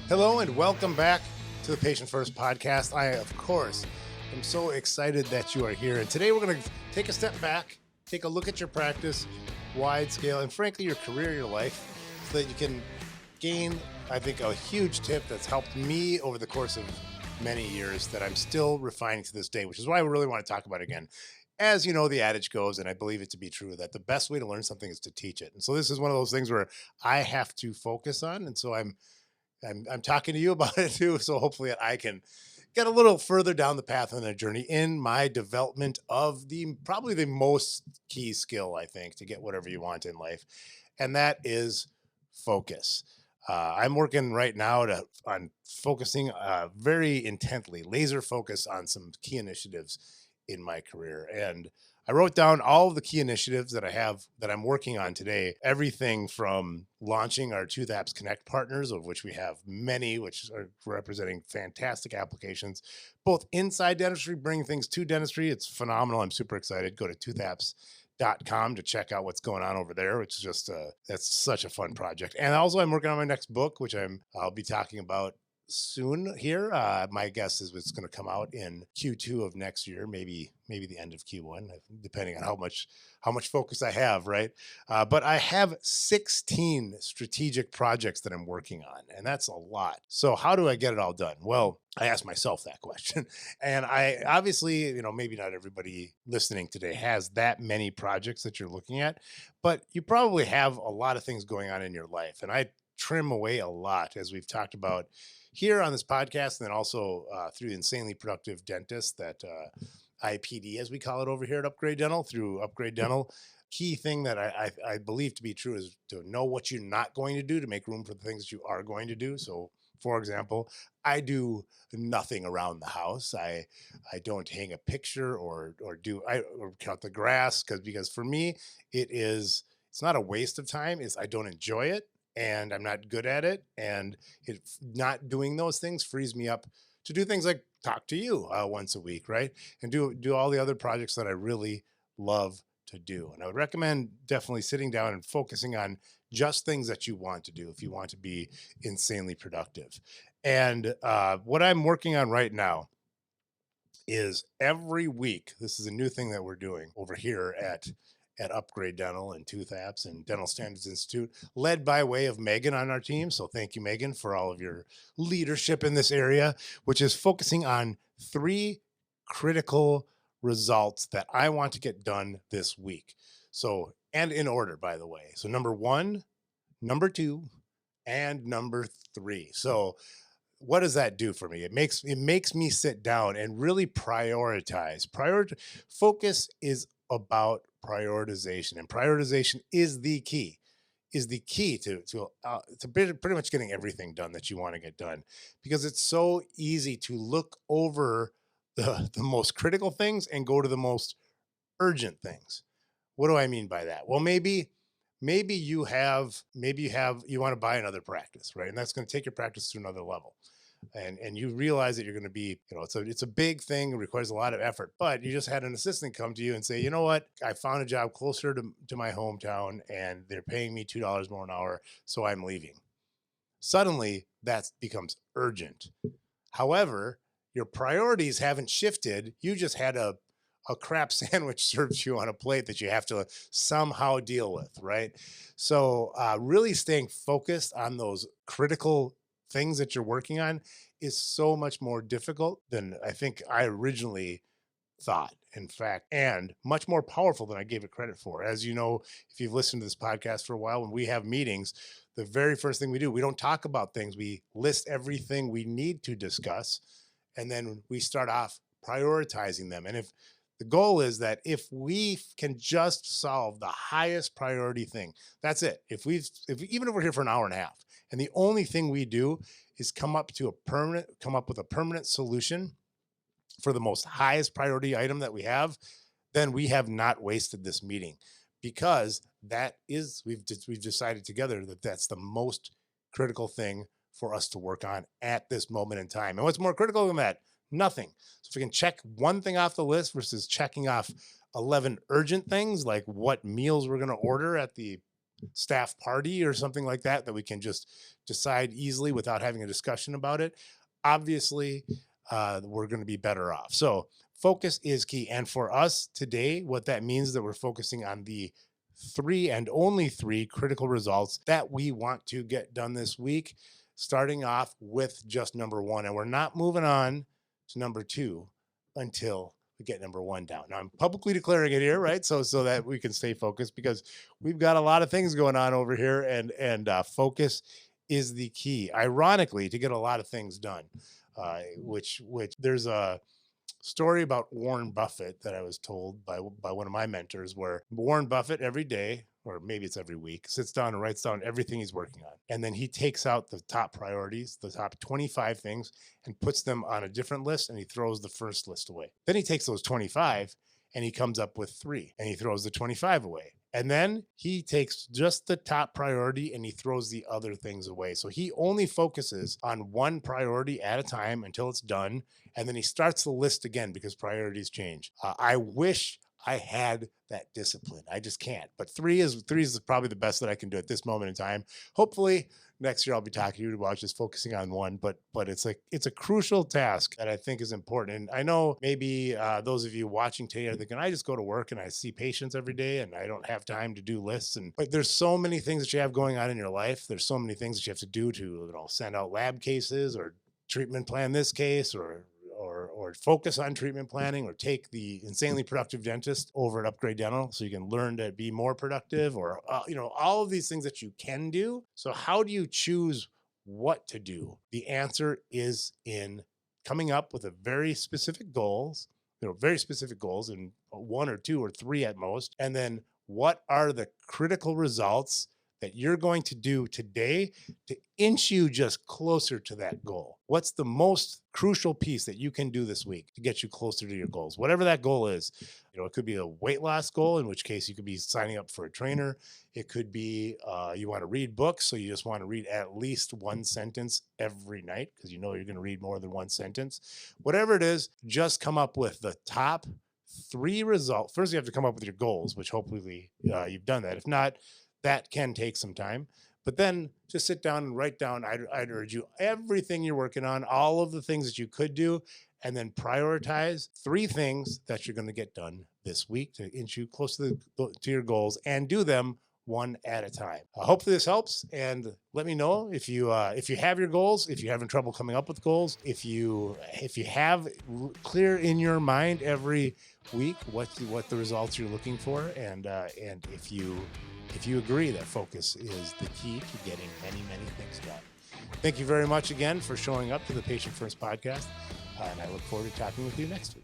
Hello and welcome back to the Patient First podcast. I, of course, am so excited that you are here. And today we're going to take a step back, take a look at your practice, wide scale, and frankly, your career, your life, so that you can gain, I think, a huge tip that's helped me over the course of many years that I'm still refining to this day, which is why I really want to talk about it again. As you know, the adage goes, and I believe it to be true, that the best way to learn something is to teach it. And so this is one of those things where I have to focus on. And so I'm talking to you about it too. So hopefully I can get a little further down the path on the journey in my development of probably the most key skill, I think, to get whatever you want in life. And that is focus. I'm working right now on focusing very intently, laser focus on some key initiatives in my career. And I wrote down all of the key initiatives that I'm working on today. Everything from launching our Tooth Apps Connect partners, of which we have many, which are representing fantastic applications, both inside dentistry, bringing things to dentistry. It's phenomenal. I'm super excited. Go to toothapps.com to check out what's going on over there, which is just that's such a fun project. And also I'm working on my next book, which I'll be talking about soon here. My guess is it's going to come out in Q2 of next year, maybe the end of Q1, depending on how much focus I have, right? But I have 16 strategic projects that I'm working on, and that's a lot. So how do I get it all done? Well, I asked myself that question. And I obviously, maybe not everybody listening today has that many projects that you're looking at, but you probably have a lot of things going on in your life. And I trim away a lot, as we've talked about here on this podcast, and then also through Insanely Productive Dentist, that IPD, as we call it over here at Upgrade Dental, through Upgrade Dental. Key thing that I believe to be true is to know what you're not going to do to make room for the things that you are going to do. So, for example, I do nothing around the house. I don't hang a picture or cut the grass because for me it's not a waste of time. I don't enjoy it, and I'm not good at it. And not doing those things frees me up to do things like talk to you once a week, right? And do all the other projects that I really love to do. And I would recommend definitely sitting down and focusing on just things that you want to do if you want to be insanely productive. And what I'm working on right now is every week, this is a new thing that we're doing over here at Upgrade Dental and Tooth Apps and Dental Standards Institute, led by way of Megan on our team. So thank you, Megan, for all of your leadership in this area, which is focusing on 3 critical results that I want to get done this week. So, and in order, by the way. So number 1, number 2, and number 3. So what does that do for me? It makes me sit down and really prioritize. Focus is about prioritization, and prioritization is the key to pretty much getting everything done that you want to get done, because it's so easy to look over the most critical things and go to the most urgent things. What do I mean by that? Well, maybe you want to buy another practice, right? And that's going to take your practice to another level. And you realize that you're going to be, it's a big thing. It requires a lot of effort, but you just had an assistant come to you and say, you know what, I found a job closer to my hometown and they're paying me $2 more an hour, so I'm leaving. Suddenly that becomes urgent. However, your priorities haven't shifted. You just had a crap sandwich served to you on a plate that you have to somehow deal with, right? So really staying focused on those critical things that you're working on is so much more difficult than I think I originally thought, in fact, and much more powerful than I gave it credit for. As you know, if you've listened to this podcast for a while, when we have meetings, the very first thing we do, we don't talk about things. We list everything we need to discuss, and then we start off prioritizing them. And if the goal is that if we can just solve the highest priority thing, that's it. Even if we're here for an hour and a half, and the only thing we do is come up with a permanent solution for the most highest priority item that we have, then we have not wasted this meeting, because we've decided together that that's the most critical thing for us to work on at this moment in time. And what's more critical than that? Nothing. So if we can check one thing off the list versus checking off 11 urgent things, like what meals we're going to order at the staff party or something like that we can just decide easily without having a discussion about it, obviously we're going to be better off. So focus is key. And for us today, what that means is that we're focusing on the 3 and only 3 critical results that we want to get done this week, starting off with just number 1. And we're not moving on to number 2 until we get number 1 down. Now I'm publicly declaring it here, right? So that we can stay focused, because we've got a lot of things going on over here, and focus is the key, ironically, to get a lot of things done. Which there's a story about Warren Buffett that I was told by one of my mentors, where Warren Buffett every day, or maybe it's every week, sits down and writes down everything he's working on. And then he takes out the top priorities, the top 25 things, and puts them on a different list, and he throws the first list away. Then he takes those 25 and he comes up with 3, and he throws the 25 away. And then he takes just the top priority and he throws the other things away. So he only focuses on one priority at a time until it's done. And then he starts the list again, because priorities change. I wish I had that discipline. I just can't. But 3 is probably the best that I can do at this moment in time. Hopefully next year I'll be talking to you about just focusing on 1, but it's a crucial task that I think is important. And I know maybe those of you watching today are thinking, I just go to work and I see patients every day and I don't have time to do lists. But there's so many things that you have going on in your life. There's so many things that you have to do to, send out lab cases, or treatment plan this case, or focus on treatment planning, or take the insanely productive dentist over at Upgrade Dental so you can learn to be more productive, or all of these things that you can do. So how do you choose what to do? The answer is in coming up with very specific goals, and 1 or 2 or 3 at most. And then what are the critical results that you're going to do today to inch you just closer to that goal? What's the most crucial piece that you can do this week to get you closer to your goals? Whatever that goal is. It could be a weight loss goal, in which case you could be signing up for a trainer. It could be you want to read books, so you just want to read at least 1 sentence every night, because you're going to read more than 1 sentence. Whatever it is, just come up with the top 3 results. First, you have to come up with your goals, which hopefully you've done that. If not, that can take some time. But then just sit down and write down, I'd urge you, everything you're working on, all of the things that you could do, and then prioritize 3 things that you're going to get done this week to inch you close to your goals, and do them 1 at a time. Hopefully this helps, and let me know if you have your goals, if you're having trouble coming up with goals, if you have clear in your mind every week what the results you're looking for, and if you agree that focus is the key to getting many things done. Thank you very much again for showing up to the Patient First podcast, and I look forward to talking with you next week.